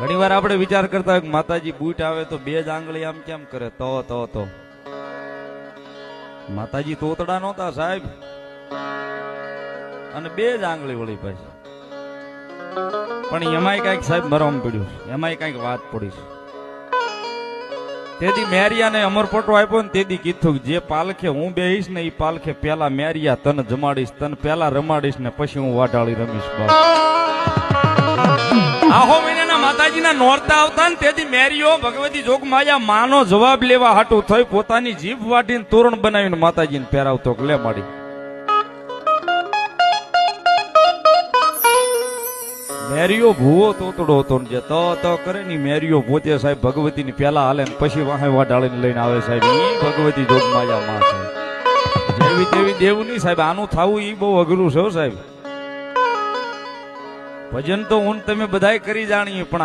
ઘણી વાર આપણે વિચાર કરતા હોય કે માતાજી બૂટ આવે તો બે જ આંગળી આમ કેમ કરે? તો માતાજી તોતડા નહોતા સાહેબ, અને બે જ આંગળી વળી પાછી. પણ એમાંય કઈક સાહેબ મરમ પડ્યું, એમાંય કઈક વાત પડી છે. તેથી મેરિયાને અમરપટો આપ્યો ને તેથી કીધું જે પાલખે હું બેહીશ ને એ પાલખે પેલા મેરિયા તને જમાડીશ, તને પેલા રમાડીશ ને પછી હું વાટાળી રમીશ. આહો મહિનાના માતાજીના નોરતા આવતા ને તેથી મેરિયો ભગવતી જોગમાયા માનો જવાબ લેવા હાટું થઈ પોતાની જીભ વાટીને તોરણ બનાવીને માતાજીને પહેરાવતો લે માડી. મેરિયો ભૂવો તોતડો હતો ને જે તો કરે ને મેરિયો પોતે સાહેબ ભગવતી ની પેલા હાલે ને પછી વાહે વાઢાળીને લઈને આવે સાહેબ. ઈ ભગવતી જોગમાયા માં સાહેબ, જેવી તેવી દેવું નહીં સાહેબ. આનું થવું ઈ બહુ અઘરું છે સાહેબ. ભજન તો હું તમે બધાય કરી જાણીએ પણ